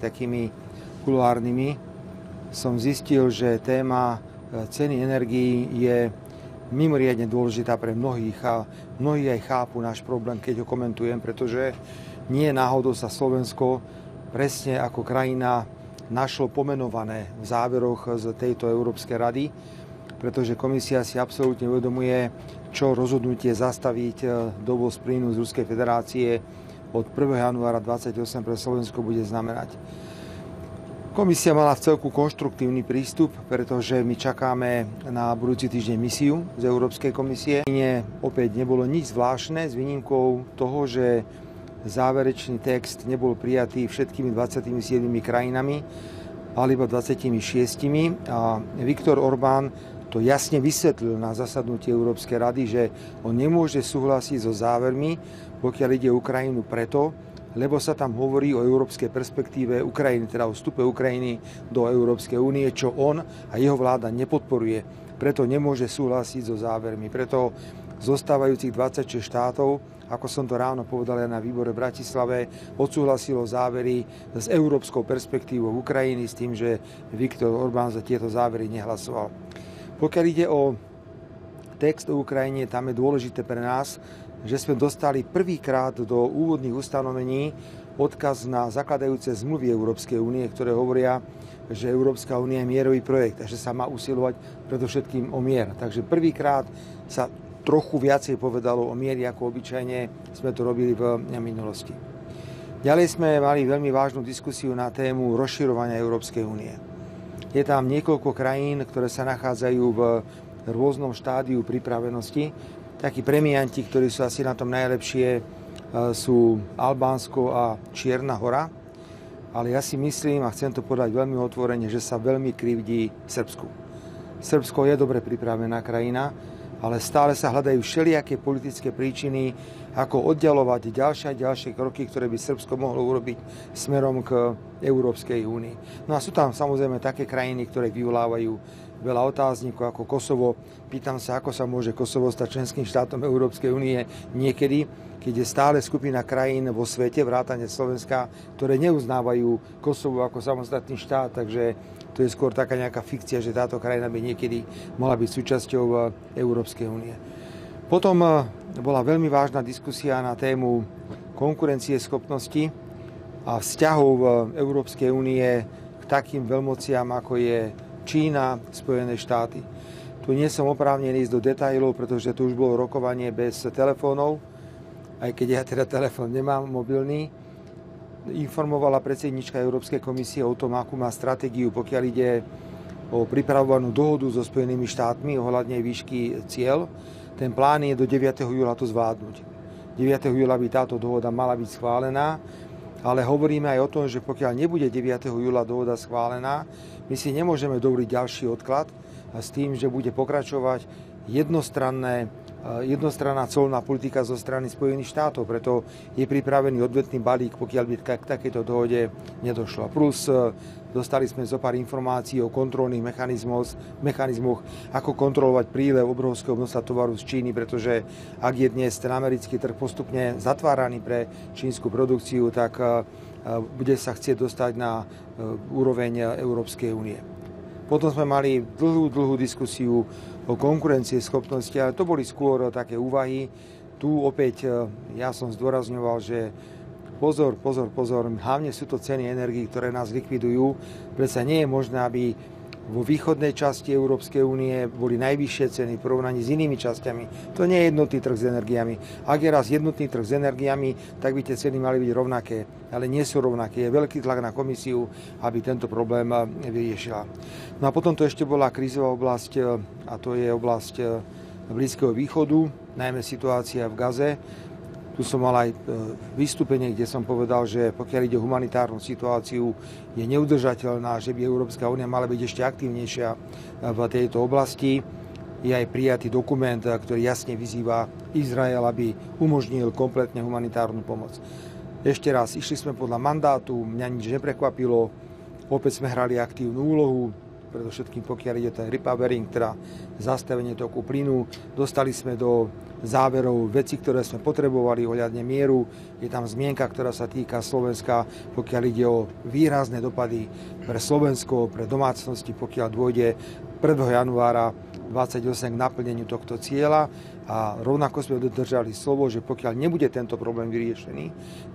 takými kuloárnymi som zistil, že téma ceny energií je mimoriadne dôležitá pre mnohých a mnohí aj chápu náš problém, keď ho komentujem, pretože nie náhodou sa Slovensko presne ako krajina našlo pomenované v záveroch z tejto Európskej rady, pretože komisia si absolútne uvedomuje, čo rozhodnutie zastaviť dovoz plynu z Ruskej federácie od 1. januára 2028 pre Slovensko bude znamenať. Komisia mala v celku konštruktívny prístup, pretože my čakáme na budúci týždeň misiu z Európskej komisie. Opäť nebolo nič zvláštne s výnimkou toho, že záverečný text nebol prijatý všetkými 27 krajinami, ale iba 26. A Viktor Orbán to jasne vysvetlil na zasadnutí Európskej rady, že on nemôže súhlasiť so závermi, pokiaľ ide o Ukrajinu preto, lebo sa tam hovorí o európskej perspektíve Ukrajiny, teda o vstupe Ukrajiny do Európskej únie, čo on a jeho vláda nepodporuje. Preto nemôže súhlasiť so závermi. Preto zostávajúcich 26 štátov, ako som to ráno povedal aj na výbore v Bratislave, odsúhlasilo závery s európskou perspektívou Ukrajiny s tým, že Viktor Orbán za tieto závery nehlasoval. Pokiaľ ide o text o Ukrajine, tam je dôležité pre nás, že sme dostali prvýkrát do úvodných ustanovení odkaz na zakladajúce zmluvy Európskej únie, ktoré hovoria, že Európska únia je mierový projekt a že sa má usilovať predovšetkým o mier. Takže prvýkrát sa trochu viacej povedalo o mieri, ako obyčajne sme to robili v minulosti. Ďalej sme mali veľmi vážnu diskusiu na tému rozširovania Európskej únie. Je tam niekoľko krajín, ktoré sa nachádzajú v rôznom štádiu pripravenosti. Takí premianti, ktorí sú asi na tom najlepšie, sú Albánsko a Čierna Hora. Ale ja si myslím, a chcem to povedať veľmi otvorene, že sa veľmi krivdí Srbsku. Srbsko je dobre pripravená krajina, ale stále sa hľadajú všelijaké politické príčiny, ako oddialovať ďalšie a ďalšie kroky, ktoré by Srbsko mohlo urobiť smerom k Európskej únii. No a sú tam samozrejme také krajiny, ktoré vyvolávajú veľa otáznikov ako Kosovo. Pýtam sa, ako sa môže Kosovo stať členským štátom Európskej únie niekedy, keď je stále skupina krajín vo svete, vrátane Slovenska, ktoré neuznávajú Kosovo ako samostatný štát, takže to je skôr taká nejaká fikcia, že táto krajina by niekedy mohla byť súčasťou Európskej únie. Potom bola veľmi vážna diskusia na tému konkurencieschopnosti a vzťahov Európskej únie k takým veľmociam, ako je Čína, Spojené štáty. Tu nie som oprávnený ísť do detailov, pretože tu už bolo rokovanie bez telefónov, aj keď ja teda telefón nemám mobilný. Informovala predsednička Európskej komisie o tom, akú má stratégiu, pokiaľ ide o pripravovanú dohodu so Spojenými štátmi ohľadne výšky cieľ. Ten plán je do 9. júla to zvládnuť. 9. júla by táto dohoda mala byť schválená, ale hovoríme aj o tom, že pokiaľ nebude 9. júla dohoda schválená, my si nemôžeme dovoliť ďalší odklad a s tým, že bude pokračovať jednostranná colná politika zo strany Spojených štátov. Preto je pripravený odvetný balík, pokiaľ by k takejto dohode nedošlo. Plus dostali sme zo pár informácií o kontrolných mechanizmoch, ako kontrolovať prílev obrovského množstva tovaru z Číny, pretože ak je dnes ten americký trh postupne zatváraný pre čínsku produkciu, tak bude sa chcieť dostať na úroveň Európskej únie. Potom sme mali dlhú diskusiu o konkurencieschopnosti, ale to boli skôr také úvahy. Tu opäť ja som zdôrazňoval, že pozor, hlavne sú to ceny energií, ktoré nás likvidujú. Predsa nie je možné, aby vo východnej časti Európskej únie boli najvyššie ceny v porovnaní s inými časťami. To nie je jednotný trh s energiami. Ak je raz jednotný trh s energiami, tak by tie ceny mali byť rovnaké, ale nie sú rovnaké. Je veľký tlak na komisiu, aby tento problém vyriešila. No a potom to ešte bola krízová oblasť, a to je oblasť Blízkeho východu, najmä situácia v Gaze. Tu som mal aj vystúpenie, kde som povedal, že pokiaľ ide o humanitárnu situáciu, je neudržateľná, že by Európska únia mala byť ešte aktívnejšia v tejto oblasti. Je aj prijatý dokument, ktorý jasne vyzýva Izrael, aby umožnil kompletne humanitárnu pomoc. Ešte raz, išli sme podľa mandátu, mňa nič neprekvapilo, opäť sme hrali aktívnu úlohu, predovšetkým pokiaľ ide ten repowering, teda zastavenie toku plynu. Dostali sme do záverov veci, ktoré sme potrebovali ohľadne mieru. Je tam zmienka, ktorá sa týka Slovenska, pokiaľ ide o výrazné dopady pre Slovensko, pre domácnosti, pokiaľ dôjde 1. januára 28 k naplneniu tohto cieľa. A rovnako sme dodržali slovo, že pokiaľ nebude tento problém vyriešený,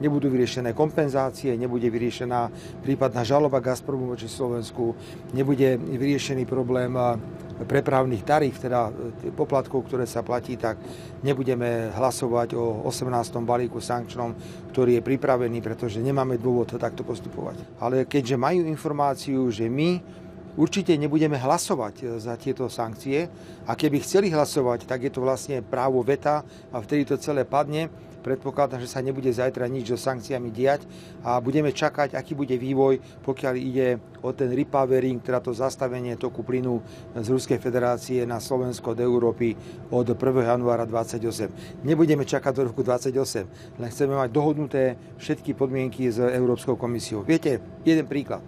nebudú vyriešené kompenzácie, nebude vyriešená prípadná žaloba Gazpromu voči Slovensku, nebude vyriešený problém prepravných taríf, teda poplatkov, ktoré sa platí, tak nebudeme hlasovať o 18. balíku sankčnom, ktorý je pripravený, pretože nemáme dôvod takto postupovať. Ale keďže majú informáciu, že my určite nebudeme hlasovať za tieto sankcie a keby chceli hlasovať, tak je to vlastne právo veta a vtedy to celé padne. Predpokladám, že sa nebude zajtra nič so sankciami diať a budeme čakať, aký bude vývoj, pokiaľ ide o ten repowering, teda to zastavenie toku plynu z Ruskej federácie na Slovensko od Európy od 1. januára 2028. Nebudeme čakať do roku 2028, len chceme mať dohodnuté všetky podmienky s Európskou komisiou. Viete, jeden príklad.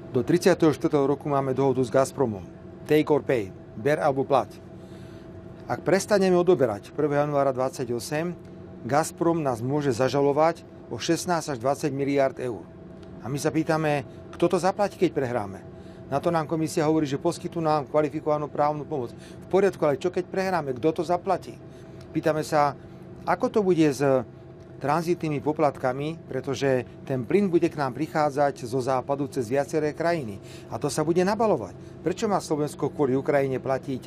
Do 34. roku máme dohodu s Gazpromom. Take or pay. Ber alebo plať. Ak prestaneme odoberať 1. januára 2028, Gazprom nás môže zažalovať o 16 až 20 miliárd eur. A my sa pýtame, kto to zaplatí, keď prehráme. Na to nám komisia hovorí, že poskytnú nám kvalifikovanú právnu pomoc. V poriadku, ale čo keď prehráme? Kto to zaplatí? Pýtame sa, ako to bude s tranzitnými poplatkami, pretože ten plyn bude k nám prichádzať zo západu cez viaceré krajiny. A to sa bude nabalovať. Prečo má Slovensko kvôli Ukrajine platiť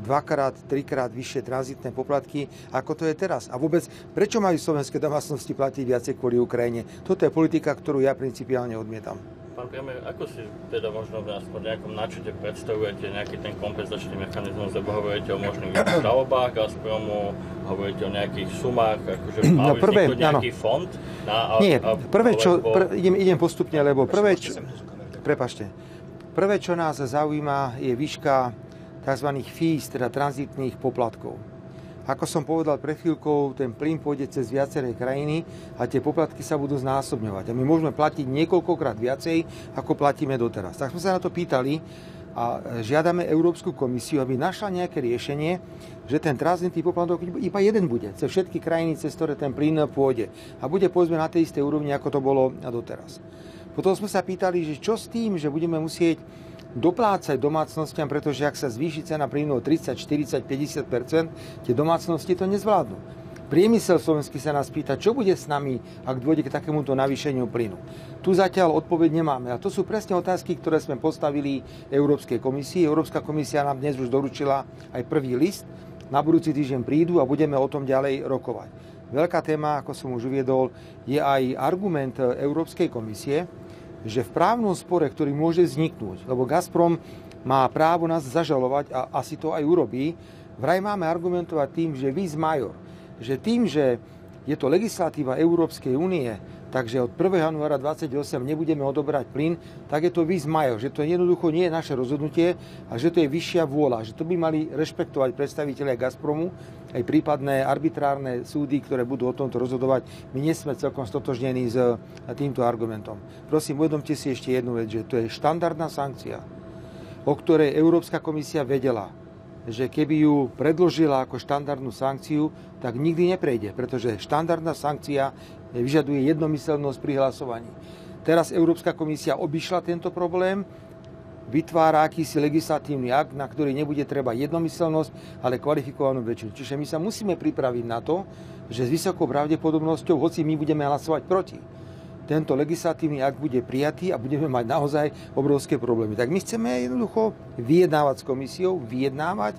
2-krát, 3-krát vyššie tranzitné poplatky, ako to je teraz? A vôbec, prečo majú slovenské domácnosti platiť viacej kvôli Ukrajine? Toto je politika, ktorú ja principiálne odmietam. Pán premiér, ako si teda možno v nejakom načute predstavujete nejaký ten kompenzačný mechanizmus, lebo hovoríte o možných žalobách Gazpromu, hovoríte o nejakých sumách, akože má vzniknúť nejaký fond? Nie, idem postupne, lebo prvé, čo nás zaujíma, je výška tzv. Fees, teda tranzitných poplatkov. Ako som povedal pred chvíľkou, ten plyn pôjde cez viaceré krajiny a tie poplatky sa budú znásobňovať. A my môžeme platiť niekoľkokrát viacej, ako platíme doteraz. Tak sme sa na to pýtali a žiadame Európsku komisiu, aby našla nejaké riešenie, že ten tranzitný poplatok iba jeden bude cez všetky krajiny, cez ktoré ten plyn pôjde. A bude povedzme na tej istej úrovni, ako to bolo doteraz. Potom sme sa pýtali, že čo s tým, že budeme musieť doplácať domácnostiam, pretože ak sa zvýši cena plynu o 30, 40, 50%, tie domácnosti to nezvládnu. Priemysel slovenský sa nás pýta, čo bude s nami, ak dôjde k takémuto navýšeniu plynu. Tu zatiaľ odpoveď nemáme. A to sú presne otázky, ktoré sme postavili Európskej komisii. Európska komisia nám dnes už doručila aj prvý list. Na budúci týždeň prídu a budeme o tom ďalej rokovať. Veľká téma, ako som už uviedol, je aj argument Európskej komisie, že v právnom spore, ktorý môže vzniknúť, lebo Gazprom má právo nás zažalovať a asi to aj urobí, vraj máme argumentovať tým, že vis major, že tým, že je to legislatíva Európskej únie, takže od 1. januára 2028 nebudeme odoberať plyn, tak je to vis major, že to jednoducho nie je naše rozhodnutie a že to je vyššia vôľa, že to by mali rešpektovať predstavitelia Gazpromu, aj prípadné arbitrárne súdy, ktoré budú o tomto rozhodovať. My nie sme celkom stotožnení s týmto argumentom. Prosím, uvedomte si ešte jednu vec, že to je štandardná sankcia, o ktorej Európska komisia vedela, že keby ju predložila ako štandardnú sankciu, tak nikdy neprejde, pretože štandardná sankcia vyžaduje jednomyseľnosť pri hlasovaní. Teraz Európska komisia obišla tento problém, vytvára akýsi legislatívny akt, na ktorý nebude treba jednomyseľnosť, ale kvalifikovanú väčšinu. Čiže my sa musíme pripraviť na to, že s vysokou pravdepodobnosťou, hoci my budeme hlasovať proti, tento legislatívny akt bude prijatý a budeme mať naozaj obrovské problémy. Tak my chceme jednoducho vyjednávať s komisiou, vyjednávať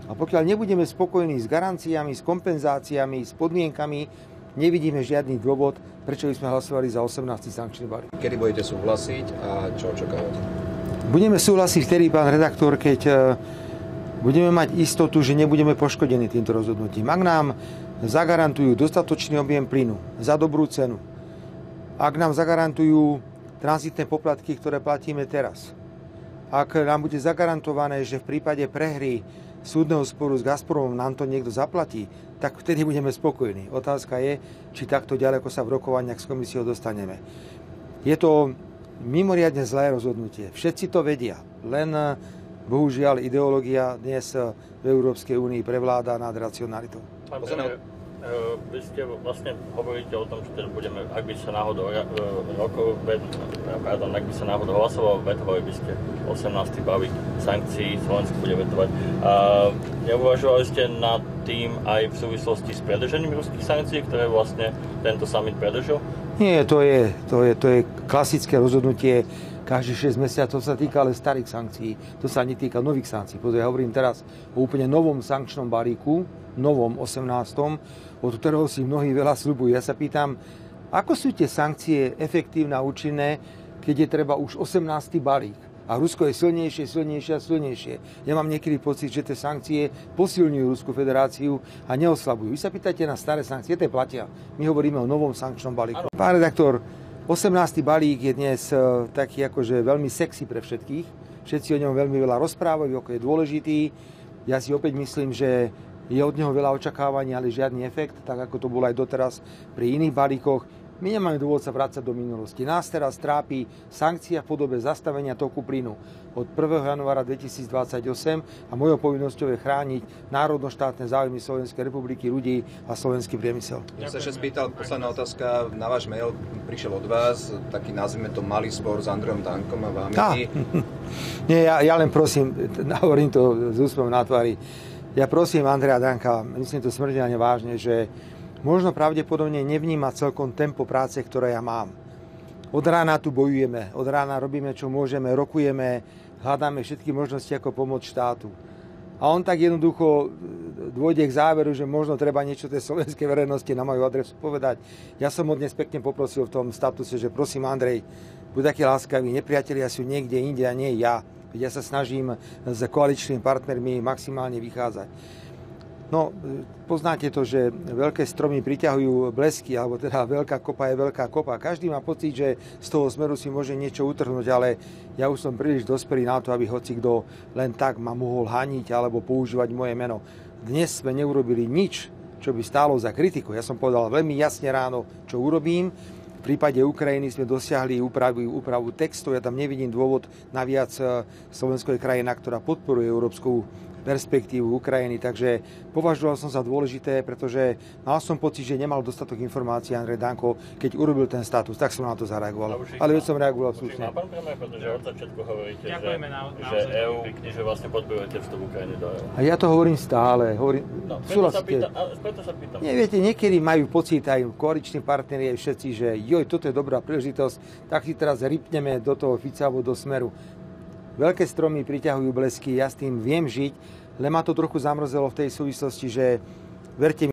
a pokiaľ nebudeme spokojní s garanciami, s kompenzáciami, s podmienkami, nevidíme žiadny dôvod, prečo by sme hlasovali za 18. sankčný balík. Kedy budete súhlasiť a čo očakávate? Budeme súhlasiť vtedy, pán redaktor, keď budeme mať istotu, že nebudeme poškodení týmto rozhodnutím. Ak nám zagarantujú dostatočný objem plynu za dobrú cenu, ak nám zagarantujú tranzitné poplatky, ktoré platíme teraz, ak nám bude zagarantované, že v prípade prehry súdneho sporu s Gazpromom nám to niekto zaplatí, tak vtedy budeme spokojní. Otázka je, či takto ďaleko sa v rokovaniach s komisiou dostaneme. Je to mimoriadne zlé rozhodnutie. Všetci to vedia, len bohužiaľ ideológia dnes v Európskej únii prevláda nad racionalitou. Vy ste vlastne hovoríte o tom, že teda budeme, ak by sa náhodou hlasovalo, vetovali by ste 18. balík sankcií, Slovensko bude vetovať. Neuvažovali ste nad tým aj v súvislosti s predĺžením ruských sankcií, ktoré vlastne tento summit predĺžil? Nie, to je klasické rozhodnutie. Každých 6 mesiacov sa týka ale starých sankcií. To sa netýka nových sankcií. Pozri, ja hovorím teraz o úplne novom sankčnom balíku, novom 18., od ktorého si mnohí veľa sľubujú. Ja sa pýtam, ako sú tie sankcie efektívne a účinné, keď je treba už 18. balík. A Rusko je silnejšie. Ja mám niekedy pocit, že tie sankcie posilňujú Ruskú federáciu a neoslabujú. Vy sa pýtate na staré sankcie, tie platia. My hovoríme o novom sankčnom balíku. Pán redaktor, 18. balík je dnes taký akože veľmi sexy pre všetkých. Všetci o ňom veľmi veľa rozprávajú, ako je dôležitý. Ja si opäť myslím, že je od neho veľa očakávania, ale žiadny efekt, tak ako to bolo aj doteraz pri iných balíkoch. My nemáme dôvod sa vrácať do minulosti. Nás teraz trápi sankcia v podobe zastavenia toku plynu od 1. januára 2028 a mojou povinnosťou je chrániť národno-štátne záujmy Slovenskej republiky, ľudí a slovenský priemysel. Ja sa ešte spýtal, posledná otázka, na váš mail prišiel od vás, taký nazvime to malý spor s Andrejom Dankom a vámi. Nie, ja len prosím, hovorím to z úsmevom na tvári, ja prosím Andreja Danka, myslím to smrteľne vážne, že možno pravdepodobne nevníma celkom tempo práce, ktoré ja mám. Od rána tu bojujeme, od rána robíme, čo môžeme, rokujeme, hľadáme všetky možnosti, ako pomôcť štátu. A on tak jednoducho dôjde k záveru, že možno treba niečo tej slovenskej verejnosti na moju adresu povedať. Ja som ho dnes pekne poprosil v tom statuse, že prosím Andrej, buď taký láskavý, nepriatelia sú niekde inde a nie ja. Ja sa snažím s koaličnými partnermi maximálne vychádzať. No, poznáte to, že veľké stromy priťahujú blesky, alebo teda veľká kopa je veľká kopa. Každý má pocit, že z toho smeru si môže niečo utrhnúť, ale ja už som príliš dospelý na to, aby hocikto len tak ma mohol haniť alebo používať moje meno. Dnes sme neurobili nič, čo by stálo za kritiku. Ja som povedal veľmi jasne ráno, čo urobím. V prípade Ukrajiny sme dosiahli úpravu textu. Ja tam nevidím dôvod. Naviac Slovensko je krajina, ktorá podporuje európsku perspektívu Ukrajiny, takže považoval som za dôležité, pretože mal som pocit, že nemal dostatok informácií Andrej Danko, keď urobil ten status, tak som na to zareagoval. Ale veď som reagoval slušne. Pán premiér, pretože od začiatku hovoríte, že EU, že vlastne podporujete vstup Ukrajiny do EU. A ja to hovorím stále. Preto sa pýtam. Nie, viete, niekedy majú pocit aj koaliční partneri, aj všetci, že joj, toto je dobrá príležitosť, tak si teraz ripneme do toho Fica alebo do Smeru. Veľké stromy priťahujú blesky, ja s tým viem žiť, len ma to trochu zamrzelo v tej súvislosti, že verte mi,